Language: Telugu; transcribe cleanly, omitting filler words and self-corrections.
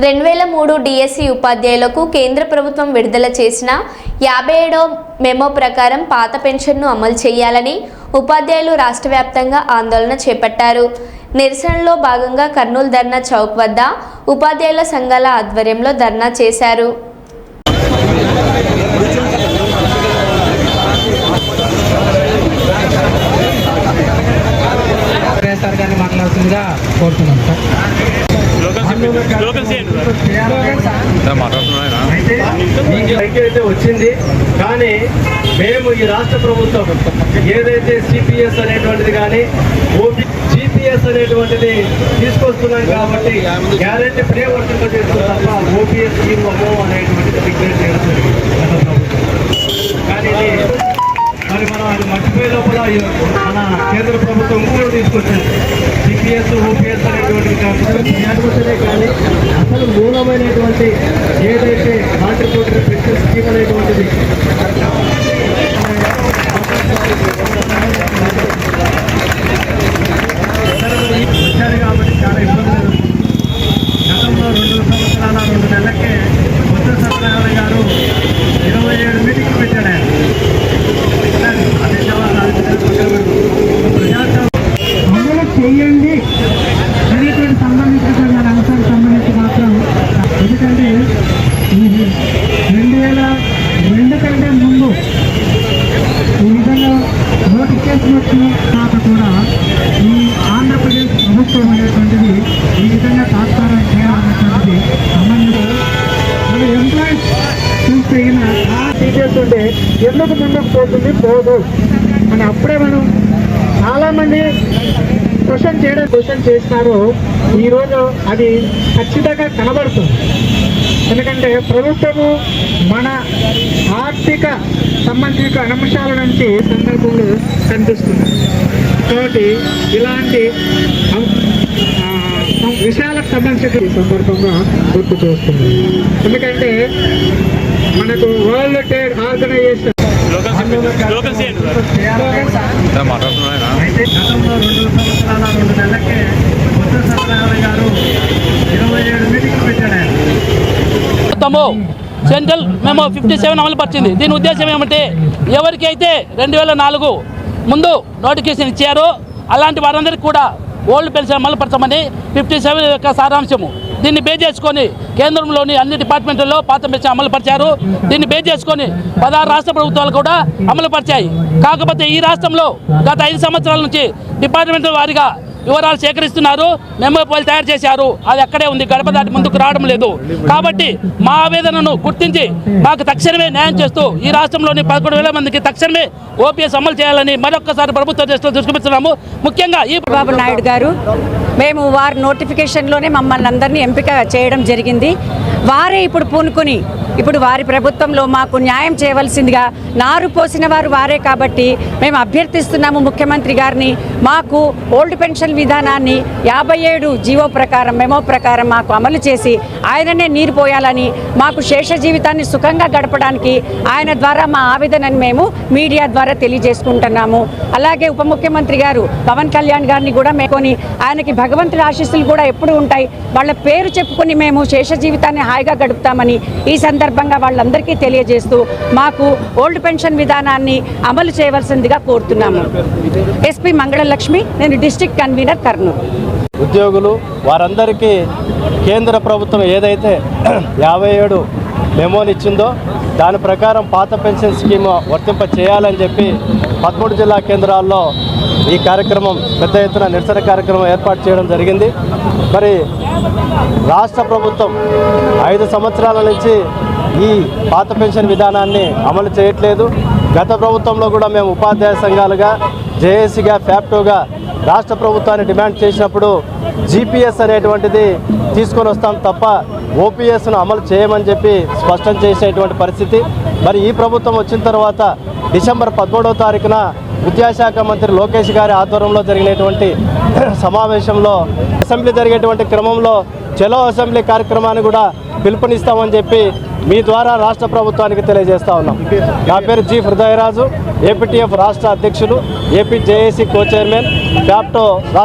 2003 డిఎస్సి ఉపాధ్యాయులకు కేంద్ర ప్రభుత్వం విడుదల చేసిన 57వ మెమో ప్రకారం పాత పెన్షన్ను అమలు చేయాలని ఉపాధ్యాయులు రాష్ట్ర వ్యాప్తంగా ఆందోళన చేపట్టారు. నిరసనలో భాగంగా కర్నూలు ధర్నా చౌక్ వద్ద ఉపాధ్యాయుల సంఘాల ఆధ్వర్యంలో ధర్నా చేశారు. అయితే వచ్చింది కానీ మేము ఈ రాష్ట్ర ప్రభుత్వం ఏదైతే సిపిఎస్ అనేటువంటిది కానీ జిపిఎస్ అనేటువంటిది తీసుకొస్తున్నాం కాబట్టి గ్యారెంటీ ఫ్రీ వర్షంతో చేస్తుంది తప్ప ఓపీఎస్ ఇవ్వము అనేటువంటిది డిక్లేర్ చేయడం కానీ మరి మనం అది మర్చిపోయే లోపల మన కేంద్ర ప్రభుత్వం కూడా తీసుకొచ్చింది సిపిఎస్ ఓపీఎస్ అనేటువంటిది కాకపోతే కానీ అసలు మూలమైనటువంటి ఏదైతే కాంట్రిబ్యూటరీ పెన్షన్ స్కీమ్ అనేటువంటిది వచ్చారు కాబట్టి చాలా ఇబ్బందులు. గతంలో 2 సంవత్సరాల 2 నెలలకే కొత్త సత్యనారాయణ గారు 27 మీటింగ్లు పెట్టాడు. అమలు చేయండి అనేటువంటి సంబంధించిన అంశానికి సంబంధించి మాత్రం ఎందుకంటే 2002 కంటే ముందు ఈ విధంగా నోటిఫికేషన్ వచ్చిన తర్వాత కూడా ఈ ఆంధ్రప్రదేశ్ ప్రభుత్వం అనేటువంటిది ఈ విధంగా తాత్కారం చేయాలనేటువంటిది సంబంధించి మన ఎంప్లాయీస్ చూసిన టీచర్స్ ఉంటే ఎందుకు ముందుకు పోతుంది పోదు అని అప్పుడే మనం చాలామంది క్వశ్చన్ చేసినారు. ఈరోజు అది ఖచ్చితంగా కనబడుతుంది. ఎందుకంటే ప్రభుత్వము మన ఆర్థిక సంబంధించిన అంశాల నుంచి సందర్భంలో కనిపిస్తుంది. కాబట్టి ఇలాంటి విషయాలకు సంబంధించిన సందర్భంగా గుర్తు చేస్తుంది. ఎందుకంటే మనకు వరల్డ్ ట్రేడ్ ఆర్గనైజేషన్ అయితే గతంలో 2 సంవత్సరాల 2 నెలలకే కొత్త సత్యనారాయణ గారు 27 మీటింగ్లు పెట్టాడు. సెంట్రల్ మెమో 57 అమలు పరిచింది. దీని ఉద్దేశం ఏమంటే ఎవరికైతే 2004 ముందు నోటిఫికేషన్ ఇచ్చారో అలాంటి వారందరికీ కూడా ఓల్డ్ పెన్షన్ అమలు పరచమని 57 యొక్క సారాంశము. దీన్ని బేస్ చేసుకొని కేంద్రంలోని అన్ని డిపార్ట్మెంట్లలో పాత పెన్షన్ అమలు పరిచారు. దీన్ని బేస్ చేసుకొని 16 రాష్ట్ర ప్రభుత్వాలు కూడా అమలు పరిచాయి. కాకపోతే ఈ రాష్ట్రంలో గత 5 సంవత్సరాల నుంచి డిపార్ట్మెంట్ వారీగా వివరాలు సేకరిస్తున్నారు. మెమో పోల్ తయారు చేశారు. అది అక్కడే ఉంది, గడప దాటి ముందుకు రావడం లేదు. కాబట్టి మా ఆవేదనను గుర్తించి మాకు తక్షణమే న్యాయం చేస్తూ ఈ రాష్ట్రంలోని 11,000 మందికి తక్షణమే ఓపీఎస్ అమలు చేయాలని మరొక్కసారి ప్రభుత్వ దృష్టిలో దృష్టిస్తున్నాము. ముఖ్యంగా ఈ బాబు నాయుడు గారు మేము వారి నోటిఫికేషన్లోనే మమ్మల్ని అందరినీ ఎంపిక చేయడం జరిగింది. వారే ఇప్పుడు పూనుకొని ఇప్పుడు వారి ప్రభుత్వంలో మాకు న్యాయం చేయవలసిందిగా నారు పోసిన వారు వారే కాబట్టి మేము అభ్యర్థిస్తున్నాము ముఖ్యమంత్రి గారిని. మాకు ఓల్డ్ పెన్షన్ విధానాన్ని 57 జీవో ప్రకారం మెమో ప్రకారం మాకు అమలు చేసి ఆయననే నీరు పోయాలని, మాకు శేష జీవితాన్ని సుఖంగా గడపడానికి ఆయన ద్వారా మా ఆవేదనని మేము మీడియా ద్వారా తెలియజేసుకుంటున్నాము. అలాగే ఉప ముఖ్యమంత్రి గారు పవన్ కళ్యాణ్ గారిని కూడా మేకొని ఆయనకి భగవంతుడి ఆశీస్సులు కూడా ఎప్పుడు ఉంటాయి. వాళ్ళ పేరు చెప్పుకొని మేము శేష జీవితాన్ని హాయిగా గడుపుతామని ఈ సందర్భంగా వాళ్ళందరికీ తెలియజేస్తూ మాకు ఓల్డ్ పెన్షన్ విధానాన్ని అమలు చేయవలసిందిగా కోరుతున్నాము. ఎస్పీ మంగళలక్ష్మి, నేను డిస్ట్రిక్ట్ కన్వీనర్ కర్నూలు. ఉద్యోగులు వారందరికీ కేంద్ర ప్రభుత్వం ఏదైతే 57 మెమోని ఇచ్చిందో దాని ప్రకారం పాత పెన్షన్ స్కీమ్ వర్తింప చేయాలని చెప్పి 13 జిల్లా కేంద్రాల్లో ఈ కార్యక్రమం పెద్ద ఎత్తున నిరసన కార్యక్రమం ఏర్పాటు చేయడం జరిగింది. మరి రాష్ట్ర ప్రభుత్వం 5 సంవత్సరాల నుంచి ఈ పాత పెన్షన్ విధానాన్ని అమలు చేయట్లేదు. గత ప్రభుత్వంలో కూడా మేము ఉపాధ్యాయ సంఘాలుగా, జేఏసీగా, ఫ్యాప్టోగా రాష్ట్ర ప్రభుత్వాన్ని డిమాండ్ చేసినప్పుడు జిపిఎస్ అనేటువంటిది తీసుకొని వస్తాం తప్ప ఓపీఎస్ను అమలు చేయమని చెప్పి స్పష్టం చేసేటువంటి పరిస్థితి. మరి ఈ ప్రభుత్వం వచ్చిన తర్వాత డిసెంబర్ 13వ తారీఖున విద్యాశాఖ మంత్రి లోకేష్ గారి ఆధ్వర్యంలో జరిగినటువంటి సమావేశంలో అసెంబ్లీ జరిగేటువంటి క్రమంలో చలో అసెంబ్లీ కార్యక్రమాన్ని కూడా పిలుపునిస్తామని చెప్పి మీ ద్వారా రాష్ట్ర ప్రభుత్వానికి తెలియజేస్తా ఉన్నాం. నా పేరు జి హృదయరాజు, ఏపీటీఎఫ్ రాష్ట్ర అధ్యక్షులు, ఏపీ జేఏసీ కో చైర్మన్, ఫ్యాప్టో రాష్ట్ర